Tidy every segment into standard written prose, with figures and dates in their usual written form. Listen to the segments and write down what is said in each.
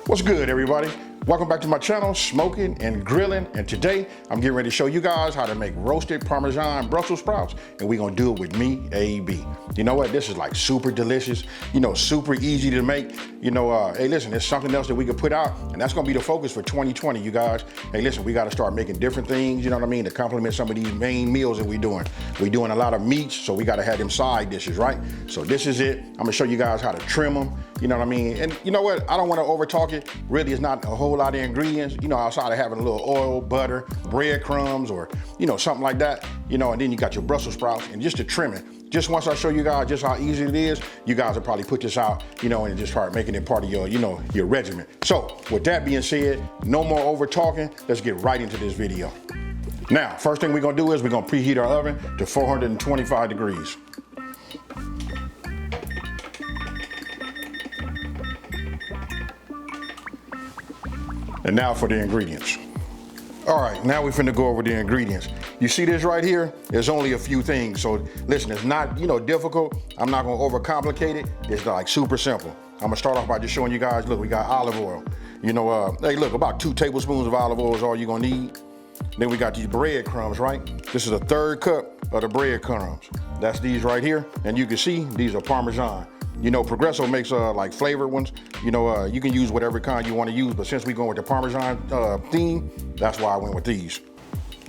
What's good, everybody? Welcome back to my channel, Smokin and Grillin, and today I'm getting ready to show you guys how to make roasted Parmesan Brussels sprouts, and we're gonna do it with me, AB. You know what? This is like super delicious, super easy to make. Hey, listen, there's something else that we could put out, and that's gonna be the focus for 2020, you guys. Hey, listen, we gotta start making different things, to complement some of these main meals that we're doing. We're doing a lot of meats, so we gotta have them side dishes, right? So this is it. I'm gonna show you guys how to trim them, And you know what? I don't wanna over talk it. Really, it's not a whole lot of ingredients, outside of having a little oil, butter, breadcrumbs, or, something like that, and then you got your Brussels sprouts, and just to trim it. Just once I show you guys just how easy it is, you guys will probably put this out, and just start making it part of your, your regimen. So with that being said, no more over talking. Let's get right into this video. Now, first thing we're gonna do is we're gonna preheat our oven to 425 degrees. And now for the ingredients. All right, now we're finna go over the ingredients. You see this right here? There's only a few things. So listen, it's not, difficult. I'm not gonna overcomplicate it. It's like super simple. I'm gonna start off by just showing you guys, look, we got olive oil. Hey, look, about 2 tablespoons of olive oil is all you're gonna need. Then we got these breadcrumbs, right? This is a 1/3 cup of the breadcrumbs. That's these right here. And you can see these are Parmesan. Progresso makes like flavored ones. You can use whatever kind you want to use, but since we're going with the Parmesan theme, that's why I went with these.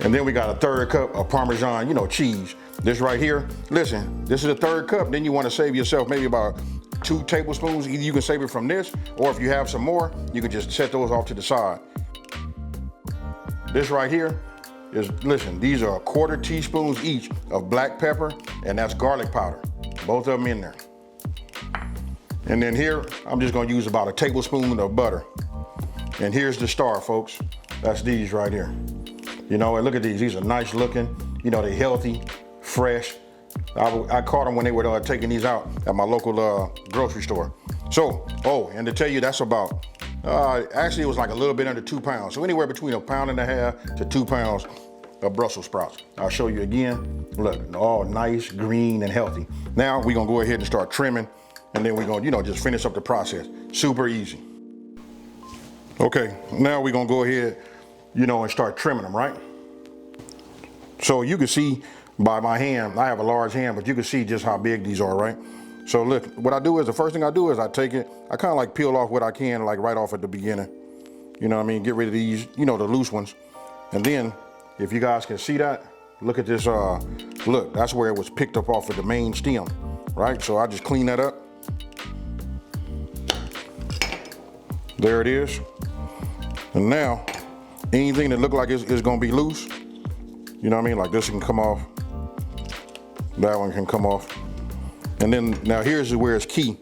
And then we got a 1/3 cup of Parmesan, cheese. This right here, listen, this is a 1/3 cup. Then you want to save yourself maybe about 2 tablespoons. Either you can save it from this, or if you have some more, you can just set those off to the side. This right here is, listen, these are 1/4 teaspoons each of black pepper, and that's garlic powder. Both of them in there. And then here, I'm just gonna use about 1 tablespoon of butter. And here's the star, folks. That's these right here. And look at these are nice looking. They're healthy, fresh. I caught them when they were taking these out at my local grocery store. So, and to tell you, that's about, actually it was like a little bit under 2 pounds. So anywhere between 1.5 pounds to 2 pounds of Brussels sprouts. I'll show you again. Look, all nice, green, and healthy. Now we're gonna go ahead and start trimming. And then we're gonna, just finish up the process. Super easy. Okay, now we're gonna go ahead, and start trimming them, right? So you can see by my hand, I have a large hand, but you can see just how big these are, right? So look, what I do is, the first thing I do is I take it, I kind of like peel off what I can, like right off at the beginning. Get rid of these, the loose ones. And then, if you guys can see that, look at this, look, that's where it was picked up off of the main stem, right? So I just clean that up. There it is. And now, anything that look like it's gonna be loose, like this can come off, that one can come off. And then, now here's where it's key.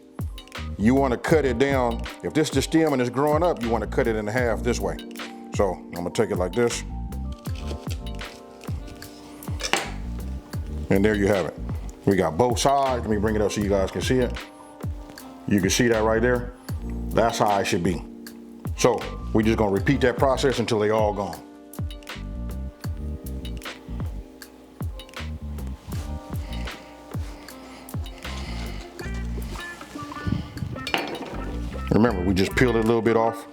You wanna cut it down. If this is the stem and it's growing up, you wanna cut it in half this way. So, I'm gonna take it like this. And there you have it. We got both sides. Let me bring it up so you guys can see it. You can see that right there. That's how it should be. So we're just gonna repeat that process until they all gone. Remember, we just peeled it a little bit off.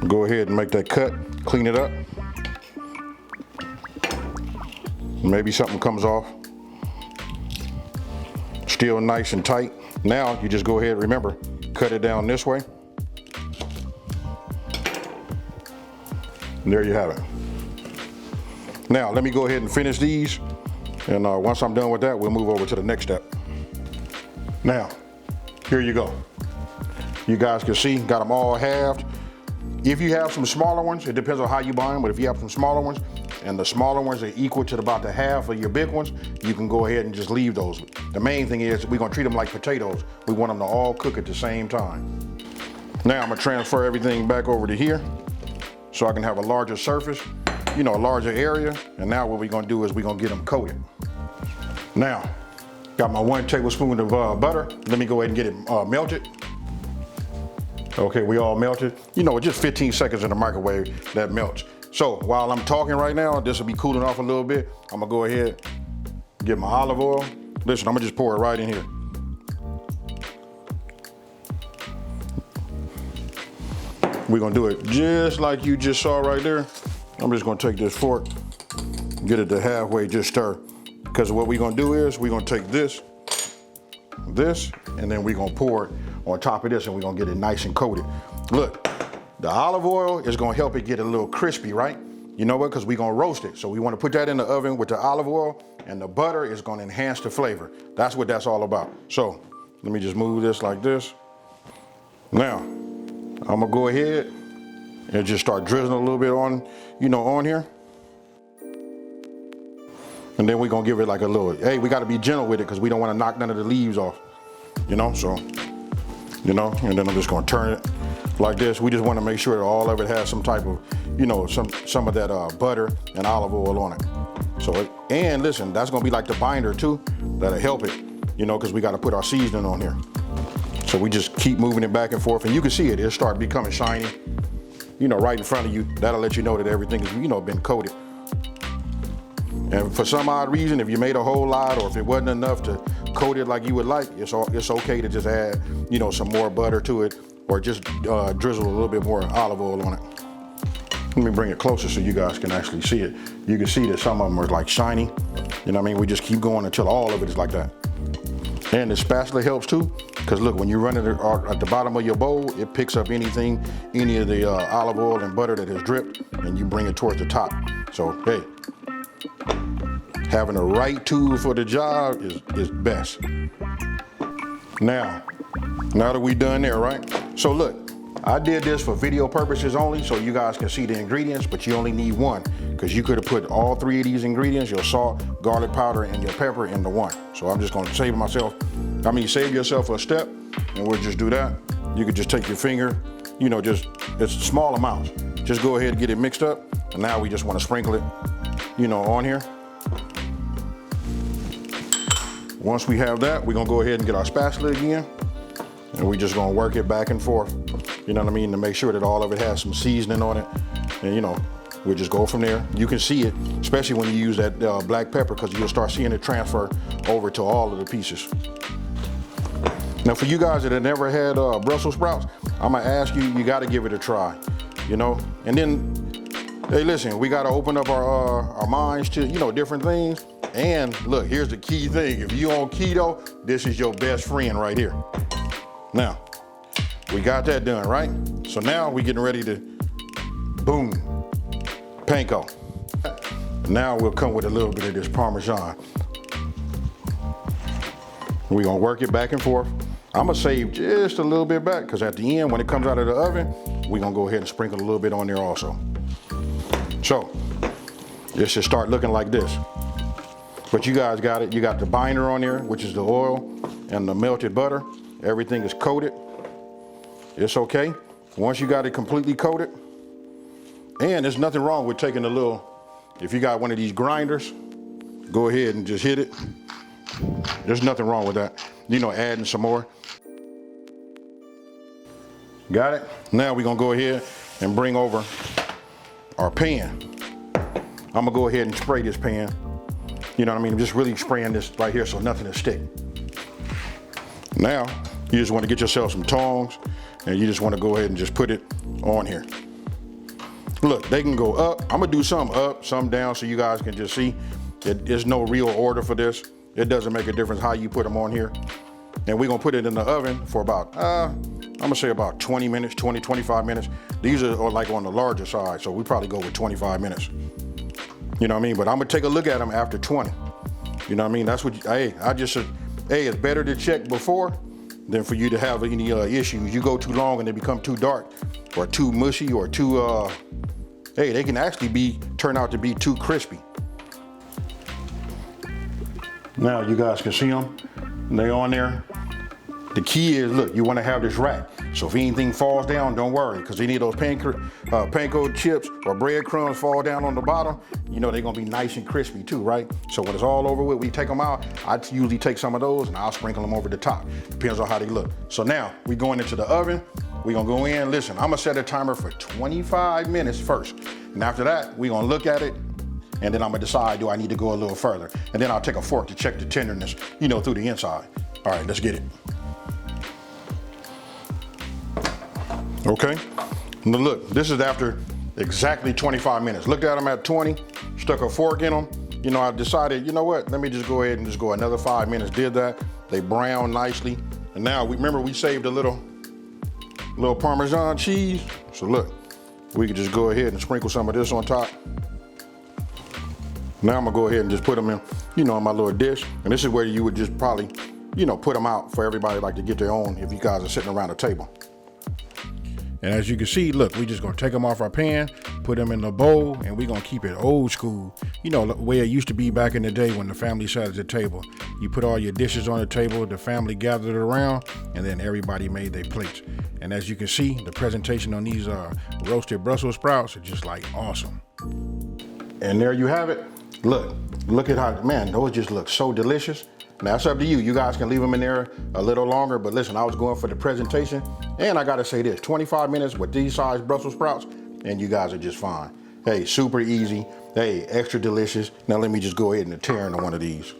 Go ahead and make that cut, clean it up. Maybe something comes off. Still nice and tight. Now you just go ahead, remember, cut it down this way. And there you have it. Now let me go ahead and finish these. And once I'm done with that, we'll move over to the next step. Now, here you go. You guys can see, got them all halved. If you have some smaller ones, it depends on how you buy them, but if you have some smaller ones, and the smaller ones are equal to about the half of your big ones, you can go ahead and just leave those. The main thing is we're gonna treat them like potatoes. We want them to all cook at the same time. Now I'm gonna transfer everything back over to here so I can have a larger surface, a larger area. And now what we're gonna do is we're gonna get them coated. Now, got my 1 tablespoon of butter. Let me go ahead and get it melted. Okay, we all melted. With just 15 seconds in the microwave, that melts. So while I'm talking right now, this will be cooling off a little bit. I'm gonna go ahead, get my olive oil. Listen, I'm gonna just pour it right in here. We're gonna do it just like you just saw right there. I'm just gonna take this fork, get it to halfway, just stir. Because what we're gonna do is we're gonna take this, and then we're gonna pour it on top of this, and we're gonna get it nice and coated. Look, the olive oil is gonna help it get a little crispy, right? You know what? Because we're gonna roast it. So we wanna put that in the oven with the olive oil, and the butter is gonna enhance the flavor. That's what that's all about. So let me just move this like this. Now, I'm gonna go ahead and just start drizzling a little bit on, on here. And then we're gonna give it like a little, hey, we gotta be gentle with it because we don't wanna knock none of the leaves off, so, and then I'm just gonna turn it like this. We just wanna make sure that all of it has some type of, some of that butter and olive oil on it. So, and listen, that's gonna be like the binder too, that'll help it, because we gotta put our seasoning on here. So we just keep moving it back and forth, and you can see it'll start becoming shiny, right in front of you. That'll let you know that everything is, been coated. And for some odd reason, if you made a whole lot or if it wasn't enough to coat it like you would like, it's okay to just add, some more butter to it or just drizzle a little bit more olive oil on it. Let me bring it closer so you guys can actually see it. You can see that some of them are like shiny. We just keep going until all of it is like that. And the spatula helps too, because look, when you run it at the bottom of your bowl, it picks up any of the olive oil and butter that has dripped, and you bring it towards the top. So, hey, having the right tool for the job is best. Now that we done there, right? So look, I did this for video purposes only, so you guys can see the ingredients, but you only need one, because you could have put all three of these ingredients, your salt, garlic powder, and your pepper into one. So I'm just gonna save yourself a step, and we'll just do that. You could just take your finger, it's small amounts. Just go ahead and get it mixed up, and now we just wanna sprinkle it, on here. Once we have that, we're gonna go ahead and get our spatula again, and we're just gonna work it back and forth, to make sure that all of it has some seasoning on it, and we'll just go from there. You can see it, especially when you use that black pepper, because you'll start seeing it transfer over to all of the pieces. Now for you guys that have never had Brussels sprouts, I'm gonna ask you, you gotta give it a try, and then, hey listen, we gotta open up our minds to, different things. And look, here's the key thing. If you on keto, this is your best friend right here. Now, we got that done, right? So now we're getting ready to, boom, Panko. Now we'll come with a little bit of this Parmesan. We're gonna work it back and forth. I'm gonna save just a little bit back, because at the end, when it comes out of the oven, we're gonna go ahead and sprinkle a little bit on there also. So, it should start looking like this. But you guys got it. You got the binder on there, which is the oil and the melted butter. Everything is coated. It's okay. Once you got it completely coated, and there's nothing wrong with taking a little, if you got one of these grinders, go ahead and just hit it. There's nothing wrong with that. Adding some more. Got it? Now we're gonna go ahead and bring over our pan. I'm gonna go ahead and spray this pan. I'm just really spraying this right here so nothing will stick. Now, you just want to get yourself some tongs, and you just want to go ahead and just put it on here. Look, they can go up. I'm gonna do some up, some down, so you guys can just see. There's no real order for this. It doesn't make a difference how you put them on here. And we're gonna put it in the oven for about, I'm gonna say about 20 minutes, 20, 25 minutes. These are like on the larger side, so we probably go with 25 minutes. But I'm gonna take a look at them after 20. That's what, it's better to check before than for you to have any issues. You go too long and they become too dark or too mushy or too, they can actually turn out to be too crispy. Now you guys can see them, they're on there. The key is, look, you wanna have this rack. So if anything falls down, don't worry, because any of those panko chips or breadcrumbs fall down on the bottom, they're gonna be nice and crispy too, right? So when it's all over with, we take them out. I usually take some of those and I'll sprinkle them over the top. Depends on how they look. So now we going into the oven. We're gonna go in, listen, I'm gonna set a timer for 25 minutes first. And after that, we're gonna look at it, and then I'm gonna decide, do I need to go a little further? And then I'll take a fork to check the tenderness, through the inside. All right, let's get it. Okay, Now look, this is after exactly 25 minutes. Looked at them at 20, stuck a fork in them. You know, I decided, you know what, let me just go ahead and just go another 5 minutes. Did that, they browned nicely. And now, remember we saved a little Parmesan cheese. So look, we can just go ahead and sprinkle some of this on top. Now I'm gonna go ahead and just put them in, you know, in my little dish. And this is where you would just probably, you know, put them out for everybody like to get their own if you guys are sitting around the table. And as you can see, look, we just gonna take them off our pan, put them in the bowl, and we're gonna keep it old school. You know, the way it used to be back in the day when the family sat at the table. You put all your dishes on the table, the family gathered around, and then everybody made their plates. And as you can see, the presentation on these roasted Brussels sprouts are just like awesome. And there you have it. Look at how, man, those just look so delicious. Now it's up to you. You guys can leave them in there a little longer, but listen, I was going for the presentation, and I gotta say this, 25 minutes with these size Brussels sprouts, and you guys are just fine. Hey, super easy. Hey, extra delicious. Now let me just go ahead and tear into one of these.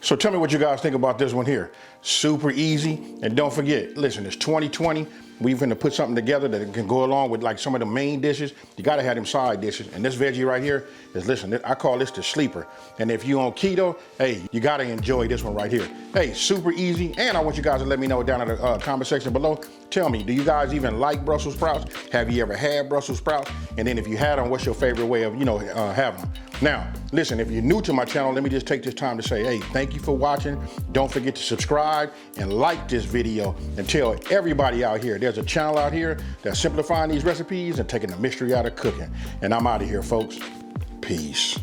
So tell me what you guys think about this one here. Super easy, and don't forget, listen, it's 2020. We're gonna put something together that can go along with like some of the main dishes. You gotta have them side dishes. And this veggie right here is, listen, I call this the sleeper. And if you on keto, hey, you gotta enjoy this one right here. Hey, super easy. And I want you guys to let me know down in the comment section below. Tell me, do you guys even like Brussels sprouts? Have you ever had Brussels sprouts? And then if you had them, what's your favorite way of, you know, having them? Now, listen, if you're new to my channel, let me just take this time to say, hey, thank you for watching. Don't forget to subscribe and like this video and tell everybody out here, there's a channel out here that's simplifying these recipes and taking the mystery out of cooking. And I'm out of here, folks. Peace.